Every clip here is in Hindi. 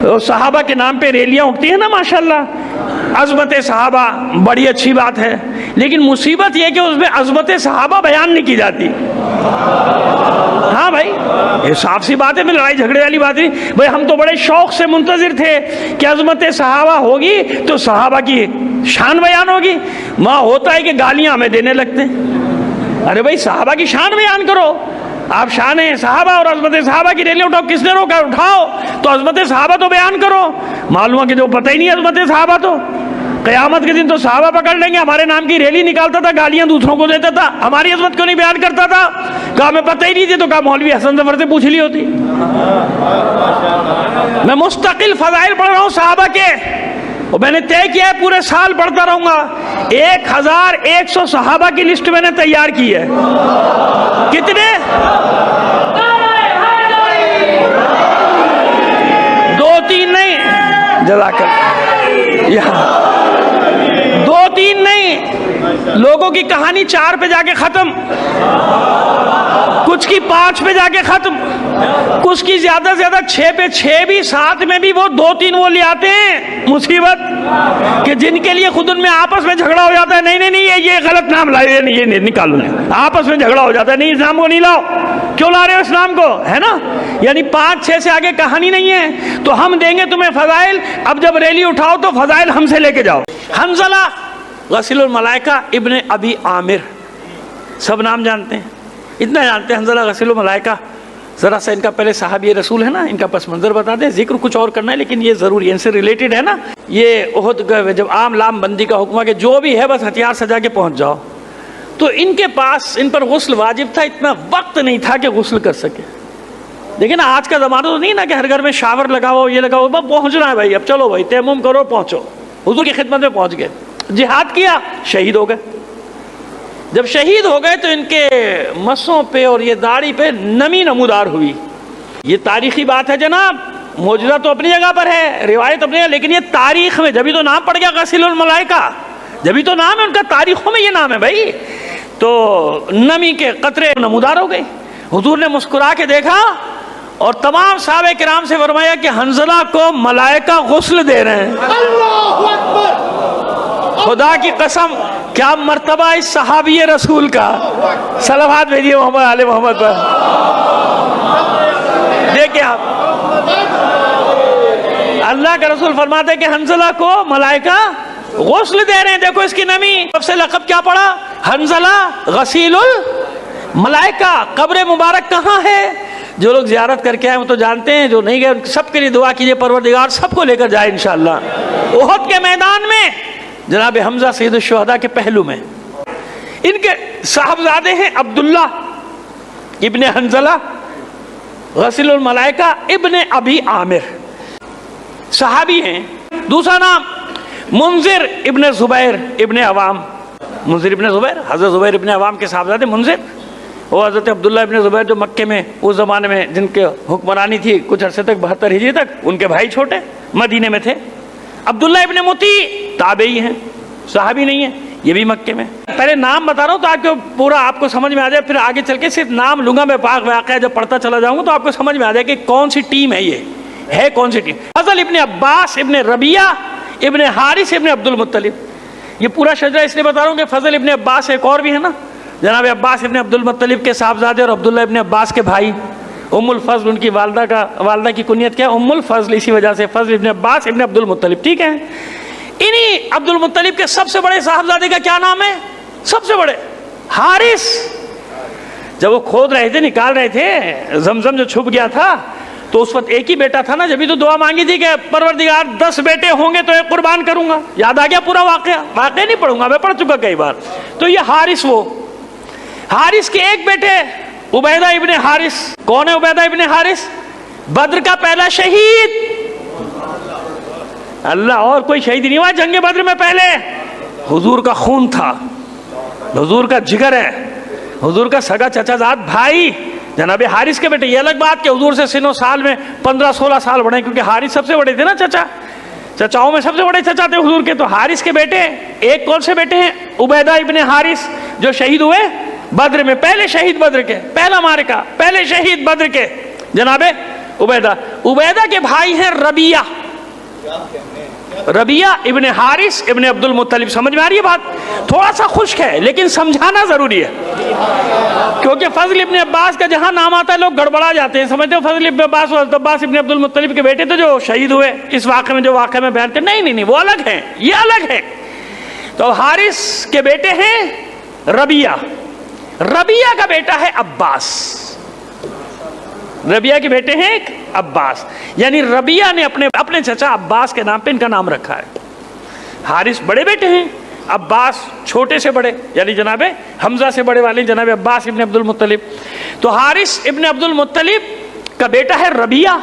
तो सहाबा के नाम पे रैलियाँ उठती है ना माशाल्लाह, अज़मत सहाबा बड़ी अच्छी बात है, लेकिन मुसीबत यह कि उसमें अज़मत सहाबा बयान नहीं की जाती। हाँ भाई, ये साफ सी बात है, मैं लड़ाई झगड़े वाली बात नहीं भाई। हम तो बड़े शौक से मुंतजिर थे कि अज़मत सहाबा होगी तो सहाबा की शान बयान होगी। वहाँ होता है कि गालियाँ हमें देने लगते हैं। अरे भाई, सहाबा की शान बयान करो। आप शान है सहाबा और अज़मत सहाबा की रैली उठाओ, किसने रोका? उठाओ, तो अज़मत सहाबा तो बयान करो। मालूम है कि जो पता ही नहीं अज़मत सहाबा, तो क़यामत के दिन तो सहाबा पकड़ लेंगे। हमारे नाम की रैली निकालता था, गालियां दूसरों को देता था, हमारी अज़मत क्यों नहीं बयान करता था? कहा हमें पता ही नहीं थी। तो कहा मौलवी हसन ज़फ़र से पूछ ली होती। मैं मुस्तकिल फ़ज़ाइल पढ़ रहा हूँ सहाबा के, और मैंने तय किया है पूरे साल पढ़ता रहूंगा। 1100 सहाबा की लिस्ट मैंने तैयार की है। कितने? 2-3 नहीं, जज़ाकल्लाह, यहाँ 2-3 नहीं, लोगों की कहानी 4 पे जाके खत्म, कुछ की 5 पे जाके खत्म, कुछ की ज्यादा से ज्यादा 6 पे, 6 भी 7 में भी वो 2-3 वो ले आते हैं मुसीबत कि जिनके लिए खुद उनमें आपस में झगड़ा हो जाता है। नहीं नहीं नहीं, ये गलत नाम लाए, ये निकालो, नहीं, आपस में झगड़ा हो जाता है। नहीं, इस नाम को नहीं लाओ, क्यों ला रहे हो इस नाम को, है ना? यानी 5-6 से आगे कहानी नहीं है। तो हम देंगे तुम्हें फजाइल, अब जब रैली उठाओ तो फजाइल हमसे लेके जाओ। हंज़ला गसीलुल मलाइका इब्ने अबी आमिर, सब नाम जानते हैं, इतना जानते हैं हंज़ला गसीलुल मलाइका। ज़रा सा इनका पहले सहाबी रसूल है ना, इनका पस मंज़र बता दें। जिक्र कुछ और करना है लेकिन ये ज़रूरी है, इनसे रिलेटेड है ना। ये उहद जब आम लाम बंदी का हुक्म कि जो भी है बस हथियार सजा के पहुँच जाओ, तो इनके पास इन पर गुस्ल वाजिब था, इतना वक्त नहीं था कि गुस्ल कर सके। देखिए ना, आज का ज़माना तो नहीं ना कि हर घर में शावर लगाओ, ये लगाओ, बस पहुँचना है भाई, अब चलो भाई तयम्मुम करो, पहुँचो। हुज़ूर की खिदमत में पहुँच गए, जिहाद किया, शहीद हो गए। जब शहीद हो गए तो इनके मसों पे और ये दाढ़ी पे नमी नमूदार हुई। ये तारीखी बात है जनाब, मौजूदा तो अपनी जगह पर है, रिवायत अपनी है, लेकिन ये तारीख में जब भी तो नाम पड़ गया गसीलुल मलाइका, जब भी तो नाम है उनका, तारीखों में ये नाम है भाई। तो नमी के कतरे नमूदार हो गए। हुजूर ने मुस्कुरा के देखा और तमाम सहाबे किराम से फरमाया कि हंज़ला को मलाइका गुस्ल दे रहे हैं। अल्लाहु अकबर, खुदा की कसम, क्या मर्तबा इस सहाबी रसूल का। सलावत भेजिए मोहम्मद आले मोहम्मद पर। देखिए आप, अल्लाह का रसूल फरमाते कि हंज़ला को मलाइका गुस्ल दे रहे हैं। देखो इसकी नमी, सबसे लक़ब क्या पड़ा? हंज़ला गसीलुल मलाइका। कब्र मुबारक कहाँ है? जो लोग ज़ियारत करके आए वो तो जानते हैं, जो नहीं गए सबके लिए दुआ कीजिए, परवरदिगार सबको लेकर जाए इंशाअल्लाह। उहद के मैदान में जनाब हमजा सैयद शुहदा के पहलू में इनके साहबजादे हैं अब्दुल्ला इब्ने हंज़ला गसीलुल मलाइका इब्ने अबी आमिर, सहाबी हैं। दूसरा नाम मुंजिर इब्ने ज़ुबैर इब्ने अवाम। मुंजिर इब्ने ज़ुबैर, हज़रत ज़ुबैर इब्ने अवाम के साहबजादे मुंजिर, और हज़रत अब्दुल्ला इब्ने ज़ुबैर जो मक्के में उस ज़माने में जिनके हुक्मरानी थी कुछ अरसे तक 72 हिजरी तक, उनके भाई छोटे मदीने में थे। अब्दुल्ला इब्ने मुती ताबई हैं, सहाबी नहीं है, ये भी मक्के में। पहले नाम बता रहा हूँ ताकि पूरा आपको समझ में आ जाए, फिर आगे चल के सिर्फ नाम लूँगा मैं, पाक वाक़या जब पढ़ता चला जाऊँगा तो आपको समझ में आ जाए कि कौन सी टीम है, ये है कौन सी टीम। फज़ल इब्ने अब्बास इब्ने रबिया इब्ने हारिस इब्ने अब्दुल मुत्तलिब। ये पूरा शजरा इसलिए बता रहा हूँ कि फज़ल इब्ने अब्बास एक और भी है ना, जनाब अब्बास इब्ने अब्दुल मुत्तलिब के साहबजादे और अब्दुल्ला इब्ने अब्बास के भाई। उम्मुल फ़ज़ल उनकी वालदा की कुनियत क्या है? उम्मुल फ़ज़ल, इसी वजह से फ़ज़ल इब्ने अब्बास इब्ने अब्दुल मुत्तलिब, ठीक है। इन्हीं अब्दुल मुत्तलिब के सबसे बड़े साहबजादे का क्या नाम है? सबसे बड़े हारिस। जब वो खोद रहे थे, निकाल रहे थे, ज़मज़म जो छुप गया था, तो उस वक्त एक ही बेटा था ना, जब भी तो दुआ मांगी थी कि परवरदिगार 10 बेटे होंगे तो एक कुर्बान करूंगा। याद आ गया पूरा वाक़या नहीं पढ़ूंगा, मैं पढ़ चुका कई बार। तो ये हारिस, वो हारिस के एक बेटे उबैदा इब्ने हारिस। कौन है उबैदा इब्ने हारिस? बद्र का पहला शहीद। अल्लाह, और कोई शहीद नहीं हुआ जंगे बद्र में पहले। हुजूर का खून था, हुजूर का जिगर है, हुजूर का सगा चचाजाद भाई जनाब हारिस के बेटे। ये अलग बात कि हुजूर से सिनो साल में 15-16 साल बड़े, क्योंकि हारिस सबसे बड़े थे ना, चचाओं में सबसे बड़े चचा थे हुजूर के। तो हारिस के बेटे एक कौन से बेटे हैं? उबैदा इब्ने हारिस, जो शहीद हुए बद्र में, पहले शहीद बद्र के, पहला मारिका, पहले शहीद बद्र के जनाबे उबैदा। उबैदा के भाई हैं रबिया, रबिया इब्ने हारिस इब्ने अब्दुल मुत्तलिब। समझ में आ रही है बात? थोड़ा सा खुश्क है लेकिन समझाना जरूरी है, क्योंकि फजल इब्ने अब्बास का जहां नाम आता है लोग गड़बड़ा जाते हैं, समझते हो फजल इब्ने अब्बास और अब्बास इब्ने अब्दुल मुत्तलिब के बेटे तो जो शहीद हुए इस वाक़े में, जो वाक़े में बयान करते, नहीं, वो अलग है, ये अलग है। तो हारिस के बेटे हैं रबिया, रबिया का बेटा है अब्बास, रबिया के बेटे हैं अब्बास, यानी रबिया ने अपने चचा अब्बास के नाम पे इनका नाम रखा है। हारिस बड़े बेटे हैं, अब्बास छोटे से बड़े, यानी जनाबे हमजा से बड़े वाले जनाबे अब्बास इब्ने अब्दुल मुत्तलिब। तो हारिस इब्ने अब्दुल मुत्तलिब का बेटा है रबिया,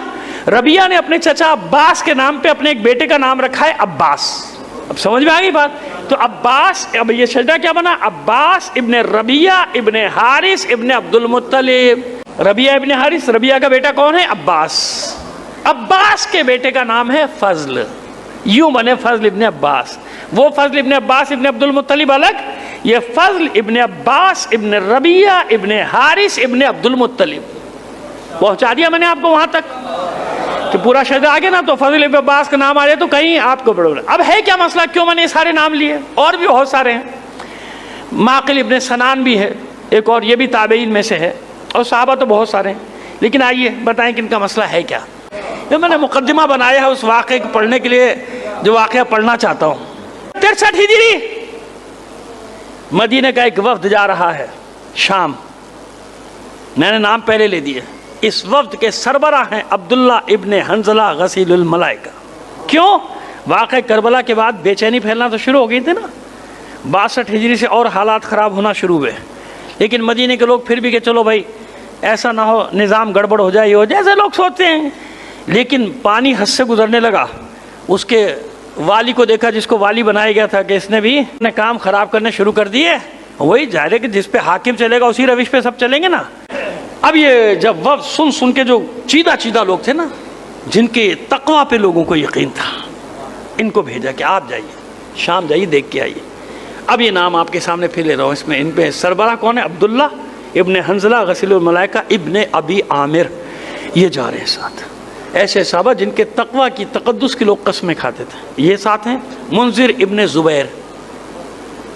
रबिया ने अपने चचा अब्बास के नाम पे अपने एक बेटे का नाम रखा है अब्बास। अब समझ में आ गई बात? तो अब्बास, अब ये सजदा क्या बना? अब्बास इब्ने रबिया इब्ने हारिस इब्ने अब्दुल मुत्तलिब। रबिया इब्ने हारिस, रबिया का बेटा कौन है? अब्बास। अब्बास के बेटे का नाम है फजल, यूं बने फजल इब्ने अब्बास। वो फजल इब्ने अब्बास इब्ने अब्दुल मुत्तलिब अलग, ये फजल इब्ने अब्बास इब्ने रबिया इब्ने हारिस इब्ने अब्दुल मुत्तलिब। पहुंचा दिया मैंने आपको वहां तक कि पूरा शब्द आ गया ना, तो फजल इब्ने अब्बास का नाम आ जाए तो कहीं आपको प्रॉब्लम। अब है क्या मसला, क्यों मैंने सारे नाम लिए? और भी बहुत सारे हैं, माकिल इब्ने सनान भी है एक, और ये भी ताबईन में से है, और सहाबा तो बहुत सारे हैं। लेकिन आइए बताएं कि इनका मसला है क्या। ये मैंने मुकद्दिमा बनाया है उस वाक़े को पढ़ने के लिए जो वाक़या पढ़ना चाहता हूँ। 63 हिजरी मदीने का एक वफ्द जा रहा है शाम, मैंने नाम पहले ले दिए। इस वफ्द के सरबरा हैं अब्दुल्ला इब्ने हंजला गसीलुल मलाइका। क्यों? वाक़े करबला के बाद बेचैनी फैलना तो शुरू हो गई थी ना, 62 हिजरी से और हालात ख़राब होना शुरू हुए। लेकिन मदीने के लोग फिर भी कि चलो भाई ऐसा ना हो निज़ाम गड़बड़ हो जाए, ये हो जाए, ऐसे लोग सोचते हैं। लेकिन पानी हद से गुजरने लगा। उसके वाली को देखा, जिसको वाली बनाया गया था, कि इसने भी अपने काम ख़राब करने शुरू कर दिए। वही जाहिर है कि जिस पे हाकिम चलेगा उसी रविश पे सब चलेंगे ना। अब ये जब वह सुन के जो चीदा लोग थे ना, जिनके तकवा पे लोगों को यकीन था, इनको भेजा कि आप जाइए शाम जाइए देख के आइए। अब ये नाम आपके सामने फिर ले रहा हूँ, इसमें इन पे सरबरा कौन है? अब्दुल्ला इब्ने हंजला गसीलुल मलाइका इब्ने अबी आमिर, ये जा रहे हैं साथ। ऐसे साहबा जिनके तकवा की तकद्दुस के लोग कसमें खाते थे। ये साथ हैं मुंजिर इब्ने ज़ुबैर,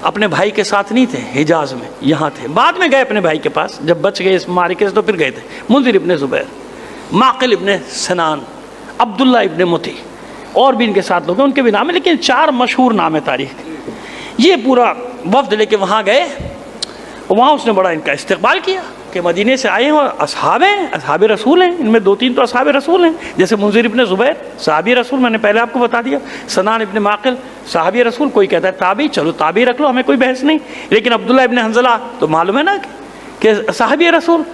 अपने भाई के साथ नहीं थे, हिजाज में यहाँ थे, बाद में गए अपने भाई के पास, जब बच गए इस मारिके से तो फिर गए थे। मुंजिर इब्ने ज़ुबैर, माकिल इब्ने सनान, अब्दुल्ला इब्ने मुती, और भी इनके साथ लोग हैं, उनके भी नाम है, लेकिन 4 मशहूर नाम है तारीख। ये पूरा वफ्द लेके वहाँ गए, वहाँ उसने बड़ा इनका इस्तकबाल किया कि मदीने से आए हैं और असहाब हैं, असहाब रसूल हैं, इनमें 2-3 तो असहाब रसूल हैं, जैसे मुंजिर इब्ने ज़ुबैर सहाबी रसूल, मैंने पहले आपको बता दिया। सनान इब्ने माकिल सहाबी रसूल, कोई कहता है ताबी, चलो ताबी रख लो, हमें कोई बहस नहीं। लेकिन अब्दुल्ला इब्ने हंजला तो मालूम है ना कि सहाबी रसूल।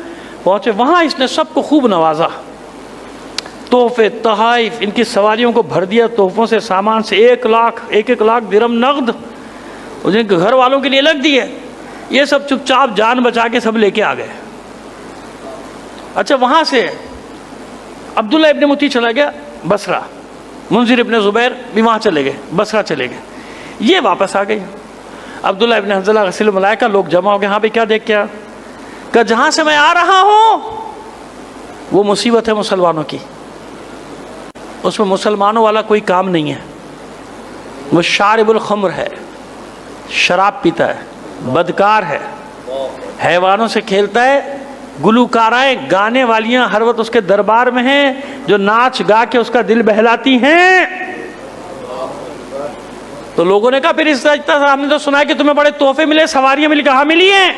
पहुँचे वहाँ, इसने सबको खूब नवाजा, तोहफे तहाइफ, इनकी सवारियों को भर दिया तोहफों से, सामान से। 1 लाख दिरहम नगद जिनके घर वालों के लिए लग दिए। ये सब चुपचाप जान बचा के सब लेके आ गए। अच्छा, वहाँ से अब्दुल्ला इब्ने मुती चला गया बसरा, मुंजिर इब्ने ज़ुबैर भी वहाँ चले गए, बसरा चले गए। ये वापस आ गए। अब्दुल्ला इब्ने हंजला गसीलुल मलाइका, लोग जमा हो गए। यहाँ पे क्या देख क्या? कि जहाँ से मैं आ रहा हूँ वो मुसीबत है मुसलमानों की, उसमें मुसलमानों वाला कोई काम नहीं है। वो शारिबुल खम्र है, शराब पीता है, बदकार है, हैवानों से खेलता है, गुलूकाराएं गाने वालियां हर वक्त उसके दरबार में हैं, जो नाच गा के उसका दिल बहलाती हैं। तो लोगों ने कहा फिर इस तरह हमने तो सुना है कि तुम्हें बड़े तोहफे मिले, सवारियां मिली। कहाँ मिली हैं?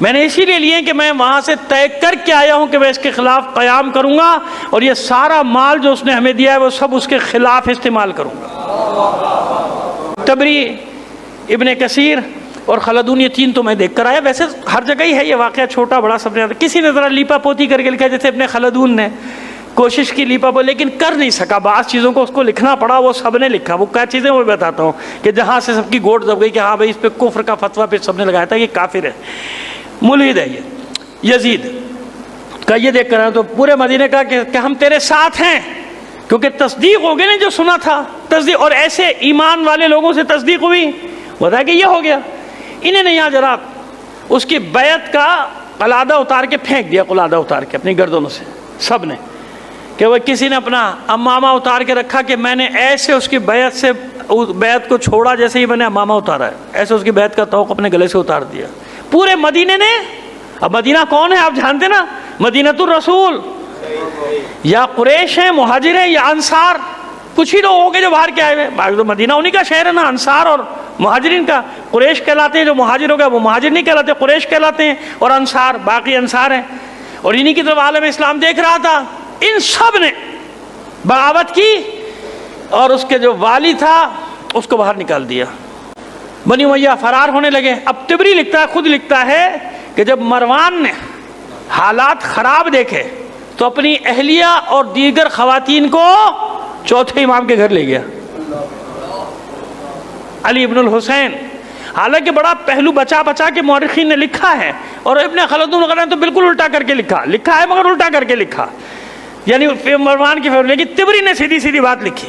मैंने इसीलिए लिए कि मैं वहां से तय करके आया हूं कि मैं इसके खिलाफ क़याम करूंगा, और ये सारा माल जो उसने हमें दिया है वो सब उसके खिलाफ इस्तेमाल करूंगा। तबरी, इब्ने कसीर और खलदून, ये 3 तो मैं देख कर आया। वैसे हर जगह ही है ये वाक़या, छोटा बड़ा सब ने, किसी ने ज़रा लीपा पोती करके लिखा, जैसे अपने खलदून ने कोशिश की लीपा पोती, लेकिन कर नहीं सका। बाज़ चीज़ों को उसको लिखना पड़ा, वो सब ने लिखा। वो क्या चीज़ें वो बताता हूँ कि जहाँ से सबकी गोट दब गई कि हाँ भाई इस पर कुफ्र का फतवा पे सब ने लगाया था, ये काफिर है, मुल्हिद है ये। यजीद का ये देख कर तो पूरे मदीने का कि हम तेरे साथ हैं, क्योंकि तस्दीक हो गई ना जो सुना था, तस्दीक। और ऐसे ईमान वाले लोगों से तस्दीक हुई, बताया कि ये हो गया। इन्होंने यहाँ जरा उसकी बैत का कलादा उतार के फेंक दिया, कुलादा उतार के अपनी गर्दनों से सब ने। कि वह किसी ने अपना अम्मामा उतार के रखा कि मैंने ऐसे उसकी बैत से बैत को छोड़ा जैसे ही मैंने अम्मामा उतारा है, ऐसे उसकी बैत का तौक अपने गले से उतार दिया। पूरे मदीने ने, अब मदीना कौन है आप जानते ना, मदीनतुर रसूल, या कुरैश है, मुहाजिर है, या अंसार, कुछ ही लोग होंगे जो बाहर के आए हुए। बाकी तो मदीना उन्हीं का शहर है ना, अंसार और मुहाजिरीन का। कुरैश कहलाते हैं जो मुहाजिर हो गया, वो मुहाजिर नहीं कहलाते, कुरैश कहलाते हैं, और अंसार बाकी अंसार हैं। और इन्हीं की तरफ आलम इस्लाम देख रहा था। इन सब ने बगावत की और उसके जो वाली था उसको बाहर निकाल दिया। बनी उमैया फरार होने लगे। अब तिबरी लिखता है, खुद लिखता है कि जब मरवान ने हालात खराब देखे तो अपनी अहलिया और दीगर खवातीन को चौथे इमाम के घर ले गया, अली इब्नुल हुसैन। हालांकि बड़ा पहलू बचा बचा के मौरखीन ने लिखा है, और इब्ने खलदून वगैरह ने तो बिल्कुल उल्टा करके लिखा है मगर उल्टा करके लिखा, यानी मरवान की फेवर। लेकिन तिबरी ने सीधी सीधी बात लिखी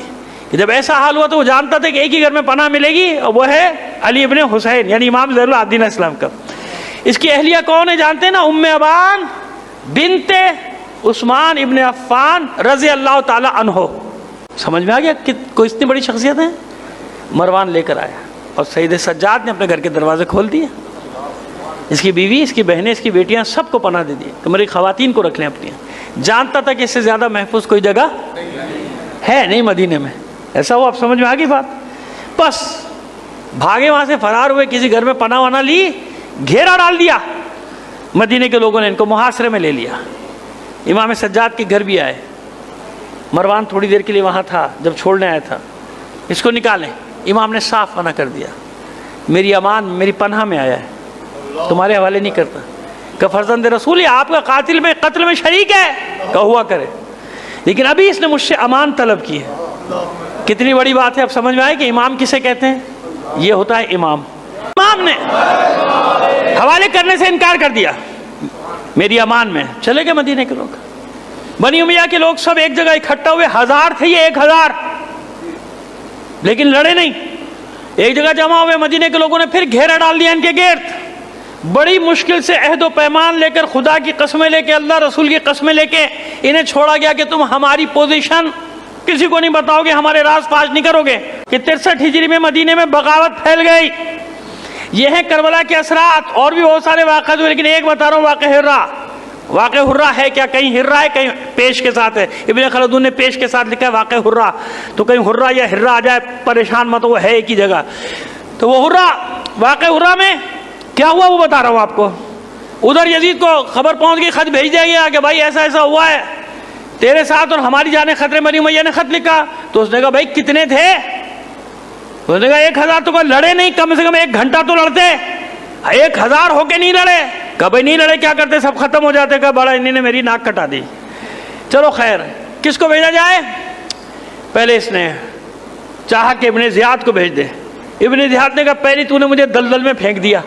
कि जब ऐसा हाल हुआ तो वो जानता था कि एक ही घर में पनाह मिलेगी, और वो है अली इब्ने हुसैन, यानी इमाम ज़ैनुल आबिदीन इस्लाम का। इसकी अहलिया कौन है जानते हैं ना, उम्मे अबान बिनते उस्मान इब्ने अफ़्फ़ान रज़ी अल्लाह ताला अन्हो। समझ में आ गया कि कोई इतनी बड़ी शख्सियत है। मरवान लेकर आया और सईद सज्जाद ने अपने घर के दरवाजे खोल दिए। इसकी बीवी, इसकी बहनें, इसकी बेटियां सबको पनाह दे दी कि मेरी खवातीन को रख लें अपनी। जानता था कि इससे ज़्यादा महफूज कोई जगह है नहीं मदीने में। ऐसा वो, आप समझ में आ गई बात। बस भागे, वहाँ से फरार हुए, किसी घर में पनाह वना ली, घेरा डाल दिया। मदीने के लोगों ने इनको मुहासरे में ले लिया। इमाम सज्जाद के घर भी आए। मरवान थोड़ी देर के लिए वहाँ था जब छोड़ने आया था, इसको निकालें। इमाम ने साफ मना कर दिया, मेरी अमान मेरी पनाह में आया है, तुम्हारे हवाले नहीं करता। का फर्जंद रसूल है, आपका कातिल में कत्ल में शरीक है, का हुआ करे, लेकिन अभी इसने मुझसे अमान तलब की है। कितनी बड़ी बात है। अब समझ में आए कि इमाम किसे कहते हैं। ये होता है इमाम। इमाम ने हवाले करने से इनकार कर दिया, मेरी अमान में। चले गए मदीने के लोग। बनी उमैया के लोग सब एक जगह इकट्ठा हुए, 1000 थे ये, 1000, लेकिन लड़े नहीं। एक जगह जमा हुए, मदीने के लोगों ने फिर घेरा डाल दिया इनके गिर्द। बड़ी मुश्किल से अहद व पैमान लेकर, खुदा की कस्में लेके, अल्लाह रसूल की कस्में लेके इन्हें छोड़ा गया कि तुम हमारी पोजीशन किसी को नहीं बताओगे, हमारे राज फाश नहीं करोगे। कि 63 हिजरी में मदीने में बगावत फैल गई। ये है करबला के असरात। और भी बहुत सारे वाक़े हुए, लेकिन एक बता रहा हूँ, वाक़े हिर्रा। वाक़े हुर्रा है क्या, कहीं हिर्रा है, कहीं पेश के साथ है। इब्ने खलदून ने पेश के साथ लिखा है वाक़े हुर्रा, तो कहीं हुर्रा या हिर्रा आ जाए, परेशान मत, वो है एक ही जगह। तो वो हुर्रा, वाक़े हुर्रा में क्या हुआ वो बता रहा हूँ आपको। उधर यजीद को खबर पहुँच गई, खत भेज दिया गया कि भाई ऐसा ऐसा हुआ है तेरे साथ और हमारी जाने खतरे। बनी उमैया ने खत लिखा, तो उसने कहा भाई कितने थे। उसने कहा 1000। तो लड़े नहीं, कम से कम 1 घंटा तो लड़ते। 1000 होके नहीं लड़े। कभी नहीं लड़े, क्या करते, सब खत्म हो जाते। कहा बड़ा इन्हीं ने मेरी नाक कटा दी। चलो खैर, किसको भेजा जाए। पहले इसने चाहा कि इब्ने ज़ियाद को भेज दे। इब्ने ज़ियाद ने कहा पहले तूने मुझे दलदल में फेंक दिया,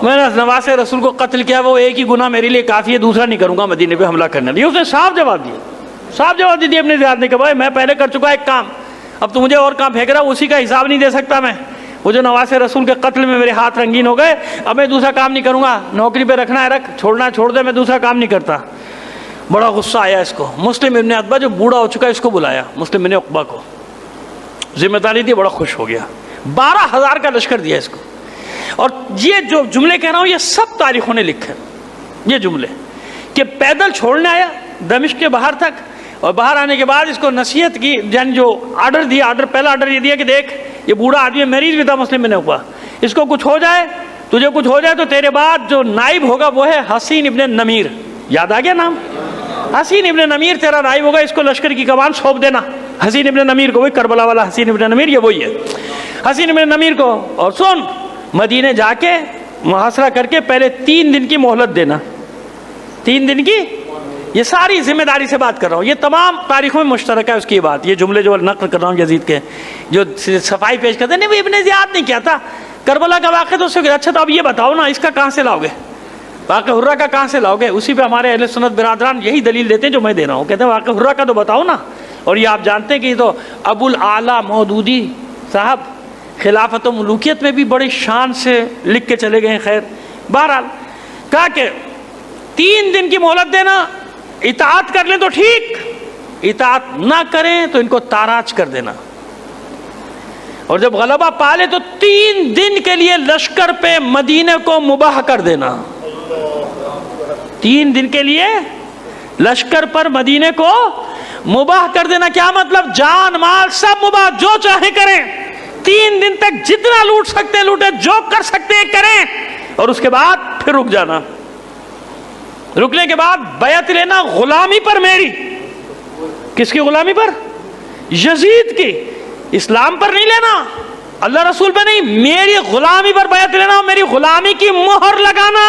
मैंने नवासे रसूल को कत्ल किया, वो एक ही गुनाह मेरे लिए काफ़ी है, दूसरा नहीं करूँगा मदीने पे हमला करने। ये उसने साफ जवाब दिया, साफ जवाब दे दिया इब्ने ज़ियाद ने। कहा भाई मैं पहले कर चुका एक काम, अब तो मुझे और काम फेंक रहा, उसी का हिसाब नहीं दे सकता मैं। वो जो नवासे रसूल के कत्ल में मेरे हाथ रंगीन हो गए, अब मैं दूसरा काम नहीं करूँगा। नौकरी पे रखना है रख, छोड़ना है छोड़ दे, मैं दूसरा काम नहीं करता। बड़ा गुस्सा आया इसको। मुस्लिम इब्ने अतबा जो बूढ़ा हो चुका है, इसको बुलाया, मुस्लिम इब्ने उक़बा को जिम्मेदारी दी। बड़ा खुश हो गया, 12,000 का लश्कर दिया इसको। और ये जो जुमले कह रहा हूँ, ये सब तारीखों ने लिखे ये जुमले, कि पैदल छोड़ने आया दमिश्क के बाहर तक, और बाहर आने के बाद इसको नसीहत की, यानी जो आर्डर दिया, पहला आर्डर ये दिया कि देख ये बूढ़ा आदमी मरीज भी था मुस्लिम इब्ने उक़बा, इसको कुछ हो जाए, तुझे कुछ हो जाए तो तेरे बाद जो नाइब होगा वो है हसीन इब्ने नमीर। याद आ गया नाम, हसीन इब्ने नमीर तेरा नाइब होगा, इसको लश्कर की कमान सौंप देना हसीन इब्ने नमीर को। वही करबला वाला हसीन इब्ने नमीर, ये वही है हसीन इब्ने नमीर को। और सुन, मदीने जाके मुहासरा करके पहले 3 दिन की मोहलत देना। 3 दिन की, ये सारी जिम्मेदारी से बात कर रहा हूँ, ये तमाम तारीखों में मुश्तरक है उसकी बात। ये जुमले जो नक़ल कर रहा हूँ यजीद के, जो सफाई पेश करते हैं, नहीं इब्ने ज़ियाद नहीं किया था, करबला का वाक़या तो उससे। अच्छा तो अब ये बताओ ना, इसका कहाँ से लाओगे, वाक़या हुर्रा का कहाँ से लाओगे। उसी पे हमारे अहले सुन्नत बिरादरान यही दलील देते हैं जो मैं दे रहा हूँ, कहते हैं वाक़या हुर्रा का तो बताओ ना। और ये आप जानते हैं कि ये तो अबुल आला मौदूदी साहब खिलाफत व मुलूकियत में भी बड़ी शान से लिख के चले गए। खैर बहरहाल कहा कि 3 दिन की मोहलत देना, इताअत कर लें तो ठीक, इताअत ना करें तो इनको ताराज कर देना, और जब गलबा पाले तो 3 दिन के लिए लश्कर पे मदीने को मुबाह कर देना। 3 दिन के लिए लश्कर पर मदीने को मुबाह कर देना। क्या मतलब? जान माल सब मुबाह, जो चाहे करें। 3 दिन तक जितना लूट सकते लूटे, जो कर सकते करें, और उसके बाद फिर रुक जाना। रुकने के बाद बैत लेना गुलामी पर मेरी। किसकी गुलामी पर? यजीद की। इस्लाम पर नहीं लेना, अल्लाह रसूल पे नहीं, मेरी गुलामी पर बैत लेना, मेरी गुलामी की मोहर लगाना।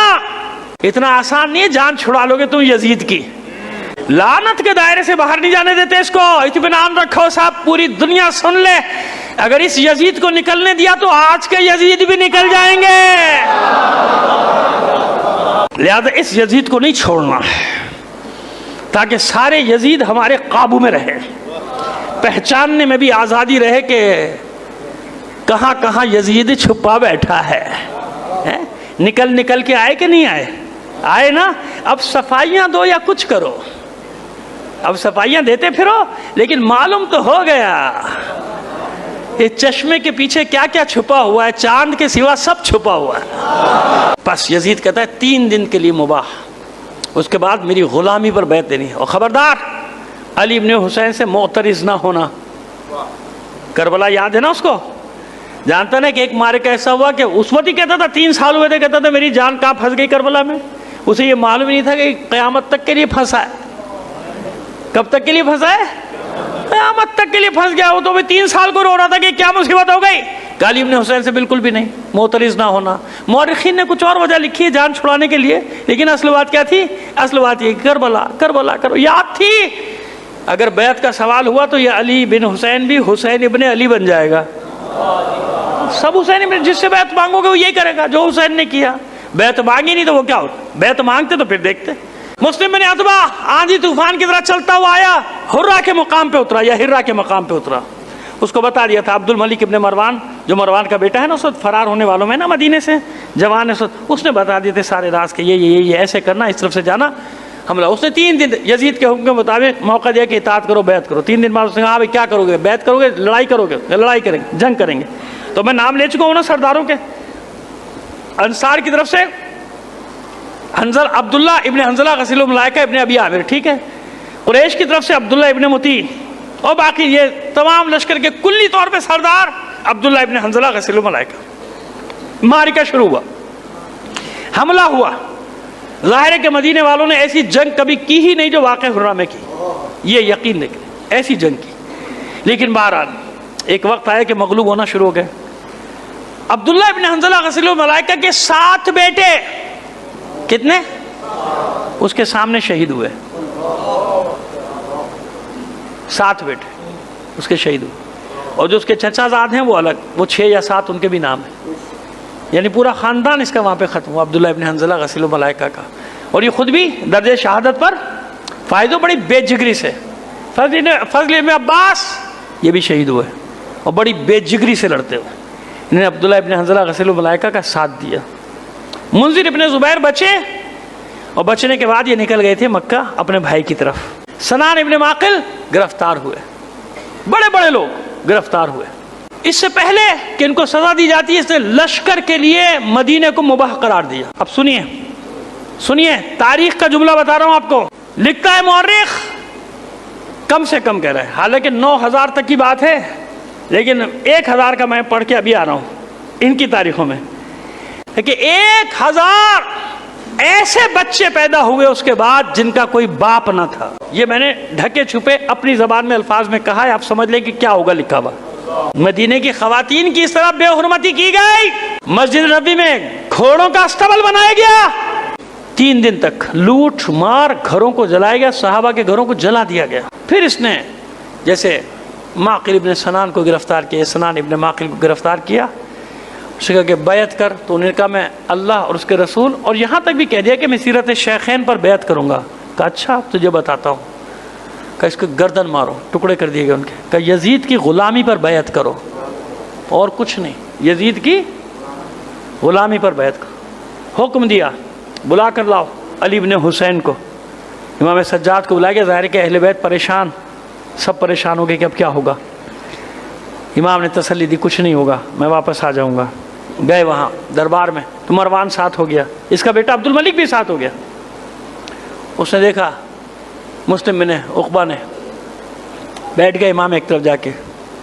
इतना आसान नहीं है, जान छुड़ा लोगे तुम यजीद की। लानत के दायरे से बाहर नहीं जाने देते इसको। इत्मीनान रखो साहब, पूरी दुनिया सुन ले, अगर इस यजीद को निकलने दिया तो आज के यजीद भी निकल जाएंगे। लिहाजा इस यजीद को नहीं छोड़ना है, ताकि सारे यजीद हमारे काबू में रहे, पहचानने में भी आज़ादी रहे कि कहाँ कहाँ यजीद छुपा बैठा है? निकल निकल के आए कि नहीं आए? आए ना। अब सफाइयाँ दो या कुछ करो, अब सफाइयाँ देते फिरो, लेकिन मालूम तो हो गया ये चश्मे के पीछे क्या क्या छुपा हुआ है, चांद के सिवा सब छुपा हुआ है। बस यजीद कहता है 3 दिन के लिए मुबाह, उसके बाद मेरी गुलामी पर बैत देनी। और खबरदार अली इब्ने हुसैन से मोतरिज ना होना। करबला याद है ना उसको? जानता ना कि एक मारे ऐसा हुआ कि उस वक्त ही कहता था 3 साल हुए थे, कहता था मेरी जान कहाँ फंस गई करबला में। उसे ये मालूम नहीं था कि क़यामत तक के लिए फंसा है। कब तक के लिए फंसा है? क़यामत तक के लिए फंस गया। वो तो भी 3 साल को रो रहा था कि क्या मुसीबत हो गई। अली इब्ने हुसैन से बिल्कुल भी नहीं, मोतरिज ना होना। मौरखीन ने कुछ और वजह लिखी है जान छुड़ाने के लिए, लेकिन असल बात क्या थी? असल बात ये करबला करबला करो याद थी। अगर बैत का सवाल हुआ तो ये अली बिन हुसैन भी हुसैन इब्ने अली बन जाएगा। सब हुसैन इब्ने, जिससे बैत मांगोगे वो यही करेगा जो हुसैन ने किया। बैत मांगी नहीं तो वो क्या होता? बैत मांगते तो फिर देखते। मुस्लिम बिन अतबा आंधी तूफान की तरह चलता हुआ आया, हुर्रा के मुकाम पे उतरा या हिर्रा के मकाम पे उतरा। उसको बता दिया था अब्दुल मलिक इब्ने मरवान, जो मरवान का बेटा है ना, उस वक्त फरार होने वालों में ना मदीने से जवान है, उसने बता दिए थे सारे राज के, ये ऐसे करना, इस तरफ से जाना, हमला। उसने 3 दिन यजीद के हुक्म के मुताबिक मौका दिया कि इताअत करो, बैत करो। 3 दिन बाद उसने कहा हाँ भाई क्या करोगे? बैत करोगे, लड़ाई करोगे? लड़ाई करेंगे, जंग करेंगे। तो मैं नाम ले चुका हूँ ना सरदारों के। अंसार की तरफ से हंजल अब्दुल्ला इब्ने हंजला गसीलुल मलाइका इब्ने अबी आमिर, ठीक है। कुरैश की तरफ से अब्दुल्ला इब्ने मुती, और बाकी ये तमाम लश्कर के कुल्ली तौर पे सरदार अब्दुल्ला इब्ने हंजला गसीलुल मलाइका। मारिका शुरू हुआ, हमला हुआ। जाहिर है कि मदीने वालों ने ऐसी जंग कभी की ही नहीं जो वाक़या हुर्रा में की, ये यकीन नहीं, ऐसी जंग की। लेकिन बहरहाल एक वक्त आया कि मगलूब होना शुरू हो गए। अब्दुल्ला इब्ने हंजला गसीलुल मलाइका के 7 बेटे, कितने? उसके सामने शहीद हुए। 7 बेटे उसके शहीद हुए, और जो उसके चचाजाद हैं वो अलग, वो 6 या 7 उनके भी नाम है। यानी पूरा ख़ानदान इसका वहाँ पे ख़त्म हुआ, अब्दुल्ला इब्ने हंजला गसीलुल मलाइका का। और ये ख़ुद भी दर्जे शहादत पर फ़ायदो बड़ी बेजिगरी से। फजल इब्ने अब्बास ये भी शहीद हुए, और बड़ी बेजिगरी से लड़ते हुए इन्होंने अब्दुल्ला इब्ने हंजला गसीलुल मलाइका का साथ दिया। मुंज़िर इब्ने ज़ुबैर बचे, और बचने के बाद ये निकल गए थे मक्का अपने भाई की तरफ। सनान इब्ने माकिल गिरफ्तार हुए, बड़े बड़े लोग गिरफ्तार हुए। इससे पहले कि इनको सजा दी जाती है, इसने लश्कर के लिए मदीने को मुबाह करार दिया। अब सुनिए सुनिए, तारीख का जुमला बता रहा हूं आपको। लिखता है मौर्रिख, कम से कम कह रहा है, हालांकि 9000 तक की बात है, लेकिन 1000 का मैं पढ़ के अभी आ रहा हूं इनकी तारीखों में, कि 1000 ऐसे बच्चे पैदा हुए उसके बाद जिनका कोई बाप ना था। ये मैंने ढके छुपे अपनी जबान में अल्फाज में कहा है, आप समझ लें कि क्या होगा लिखा हुआ। मदीने की खवातीन की इस तरह बेहुरमती की गई, मस्जिद नबी में घोड़ों का अस्तबल बनाया गया, 3 दिन तक लूट मार, घरों को जलाया गया, सहाबा के घरों को जला दिया गया। फिर इसने जैसे माकिल इब्ने सनान को गिरफ्तार किया, सनान इब्ने माकिल को गिरफ्तार किया, उसने कहा कि बैत कर, तो उन्होंने कहा मैं अल्लाह और उसके रसूल, और यहाँ तक भी कह दिया कि मैं सीरत शेखैन पर बैत करूँगा। कहा अच्छा तुझे बताता हूँ। कहा इसको गर्दन मारो, टुकड़े कर दिए गए उनके। कहा यजीद की ग़ुलामी पर बैत करो, और कुछ नहीं, यजीद की ग़ुलामी पर बैत करो। हुक्म दिया बुला कर लाओ अली इब्ने हुसैन को। इमाम सज्जाद को बुलाया गया। ज़ाहिर के अहले बैत परेशान, सब परेशान हो गए कि अब क्या होगा। इमाम ने तसल्ली दी, कुछ नहीं होगा, मैं वापस आ जाऊँगा। गए वहाँ दरबार में, तो मरवान साथ हो गया, इसका बेटा अब्दुल मलिक भी साथ हो गया। उसने देखा मुस्लिम ने, उक़बा ने, बैठ गए इमाम एक तरफ जाके,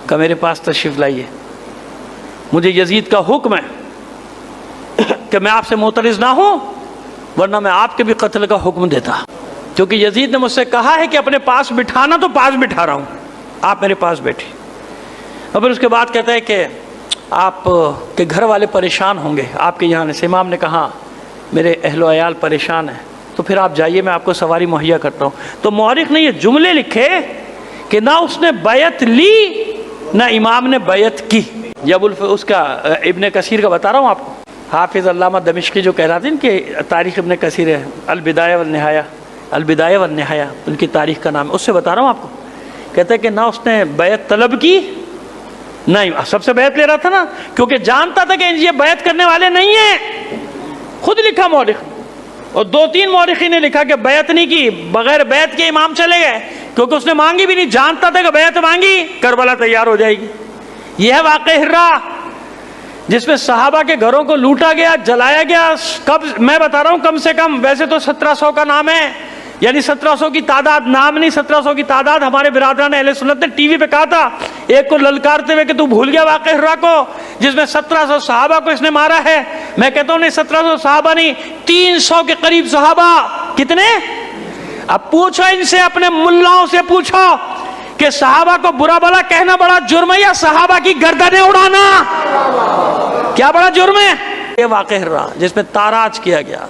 कहा मेरे पास तशरीफ़ लाइए, मुझे यजीद का हुक्म है कि मैं आपसे मोतरिज़ ना हूँ, वरना मैं आपके भी कत्ल का हुक्म देता, क्योंकि यजीद ने मुझसे कहा है कि अपने पास बिठाना, तो पास बिठा रहा हूँ, आप मेरे पास बैठिए। और फिर उसके बाद कहता है कि आप के घर वाले परेशान होंगे आपके यहाँ से। इमाम ने कहा मेरे अहलो अयाल परेशान हैं, तो फिर आप जाइए, मैं आपको सवारी मुहैया करता हूँ। तो मौरिख ने ये जुमले लिखे कि ना उसने बैत ली ना इमाम ने बैत की। जब उसका इब्ने कसीर का बता रहा हूँ आपको, हाफिज़ अल्लामा दमिश्की जो कह रहा था कि तारीख़ इब्ने कसीर है, अलबिदाया व निहाया, अलबिदाया व निहाया उनकी तारीख़ का नाम है, उससे बता रहा हूँ आपको। कहते हैं कि ना उसने बैत तलब की, नहीं सबसे बैत ले रहा था ना, क्योंकि जानता था कि ये बैत करने वाले नहीं हैं। खुद लिखा मौरिख, और 2-3 मौरिखी ने लिखा कि बैत नहीं की, बगैर बैत के इमाम चले गए, क्योंकि उसने मांगी भी नहीं, जानता था कि बैत मांगी करबला तैयार हो जाएगी। यह है वाक़या हिर्रा, जिसमें सहाबा के घरों को लूटा गया, जलाया गया। कब मैं बता रहा हूँ, कम से कम वैसे तो 1700 का नाम है, यानी 1700 की तादाद, नाम नहीं 1700 की तादाद। हमारे बिरादरान अहले सुन्नत ने टीवी पे कहा था एक को ललकारते हुए कि तू भूल गया वाक़या हिर्रा को, जिसमें 1700 सहाबा को इसने मारा है। मैं कहता हूँ नहीं, 1700 सहाबा नहीं, 300 के करीब सहाबा। कितने? अब पूछो इनसे, अपने मुल्लाओं से पूछो कि सहाबा को बुरा भला कहना बड़ा जुर्म है या सहाबा की गर्दनें उड़ाना? क्या बड़ा जुर्म है? ये वाक़या हिर्रा जिसमें ताराज किया गया,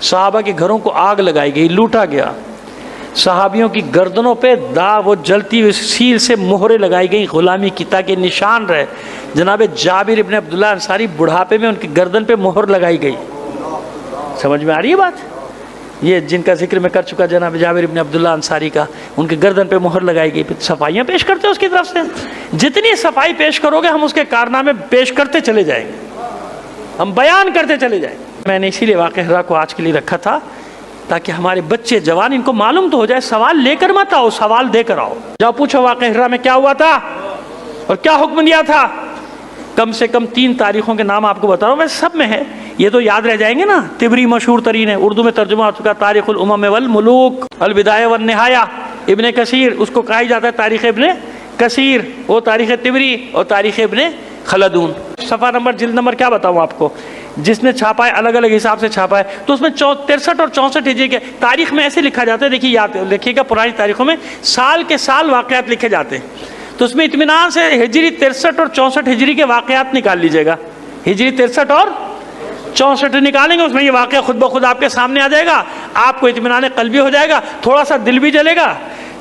सहाबा के घरों को आग लगाई गई, लूटा गया, सहाबियों की गर्दनों पे दाग, वो जलती हुई सील से मोहरें लगाई गई गुलामी की, ताकि निशान रहे। जनाब जाबिर इब्ने अब्दुल्लाह अंसारी बुढ़ापे में उनकी गर्दन पे मोहर लगाई गई। समझ में आ रही है बात? ये जिनका जिक्र मैं कर चुका जनाब जाबिर इब्ने अब्दुल्लाह अंसारी का, उनकी गर्दन पे मोहर लगाई गई। सफाइयाँ पेश करते हैं उसकी तरफ से, जितनी सफाई पेश करोगे हम उसके कारनामे पेश करते चले जाएंगे, हम बयान करते चले जाएंगे। मैंने इसीलिए वाक़या हिर्रा को आज के लिए रखा था, ताकि हमारे बच्चे जवान इनको मालूम तो हो जाए। सवाल लेकर मत आओ, सवाल देकर आओ। जाओ पूछो वाक़या हिर्रा में क्या हुआ था और क्या हुक्म दिया था। कम से कम 3 तारीखों के नाम आपको बता रहा हूँ, वैसे सब में है, ये तो याद रह जाएंगे ना। तिबरी मशहूर तरीन है, उर्दू में तर्जुमा हो चुका, तारीख़ुल उमम वल मुलूक, अलबिदाया वन निहाया। इब्ने कसीर उसको कहा जाता है तारीख़ इब्ने कसीर, वो तारीख़ तिबरी और तारीख़ इब्ने खलदून। सफ़ा नंबर, जिल्द नंबर क्या बताऊँ आपको, जिसने छापा है अलग अलग हिसाब से छापा है, तो उसमें 63 और 64 हिजरी के तारीख में ऐसे लिखा जाता है। देखिए याद लिखिएगा, पुरानी तारीखों में साल के साल वाक़यात लिखे जाते हैं, तो उसमें इत्मीनान से हिजरी 63 और 64 हिजरी के वाक़यात निकाल लीजिएगा। हिजरी 63 और 64 निकालेंगे, उसमें ये वाक़या खुद ब खुद आपके सामने आ जाएगा, आपको इत्मीनान क़ल्बी हो जाएगा, थोड़ा सा दिल भी जलेगा,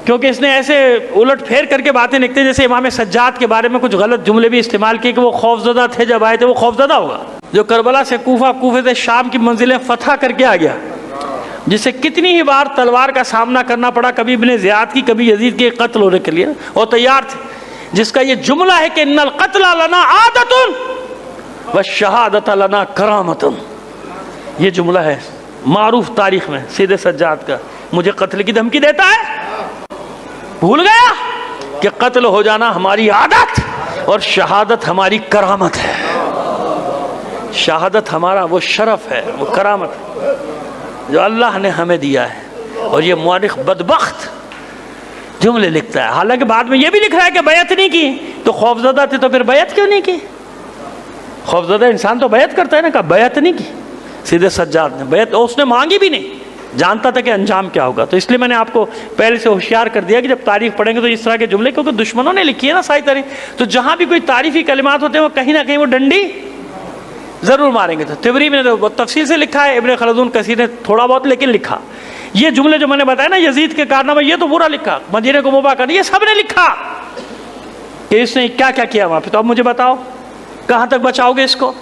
क्योंकि इसने ऐसे उलट फेर करके बातें लिखते हैं। जैसे इमाम सज्जाद के बारे में कुछ गलत जुमले भी इस्तेमाल किए कि वो खौफज़दा थे, जब आए थे वो खौफज़दा होगा, जो करबला से कूफा, कूफे से शाम की मंजिलें फतह करके आ गया, जिसे कितनी ही बार तलवार का सामना करना पड़ा, कभी इब्ने ज़ियाद की, कभी यजीद के कत्ल होने के लिए, और तैयार थे। जिसका ये जुमला है कि इन्नल क़त्ल लना आदतुन व शहादत लना करामतुन, ये जुमला है मारूफ तारीख में सीधे सज्जाद का। मुझे कत्ल की धमकी देता है, भूल गया कि कत्ल हो जाना हमारी आदत और शहादत हमारी करामत है। शहादत हमारा वो शरफ है, वो करामत है जो अल्लाह ने हमें दिया है। और ये मुअर्रिख बदबख्त जुमले लिखता है, हालांकि बाद में ये भी लिख रहा है कि बैत नहीं की, तो खौफज़दा थे तो फिर बैत क्यों नहीं की? खौफज़दा इंसान तो बैत करता है ना, कहा बैत नहीं की। सीधे सज्जाद ने बैत, उसने मांगी भी नहीं, जानता था कि अंजाम क्या होगा। तो इसलिए मैंने आपको पहले से होशियार कर दिया कि जब तारीख पढ़ेंगे तो इस तरह के जुमले, क्योंकि दुश्मनों ने लिखी है ना सारी तारीख, तो जहाँ भी कोई तारीफ़ी कलिमात होते हैं वो कहीं ना कहीं वो डंडी ज़रूर मारेंगे। तो तिबरी में तो तफसील से लिखा है, इब्ने खलदून कसीर ने थोड़ा बहुत लेकिन लिखा। ये जुमले जो मैंने बताया ना यजीद के कारनामे, ये तो पूरा लिखा, मदीने को मुबा कर, ये सब ने लिखा कि इसने क्या क्या किया वहाँ पे। तो अब मुझे बताओ कहाँ तक बचाओगे इसको?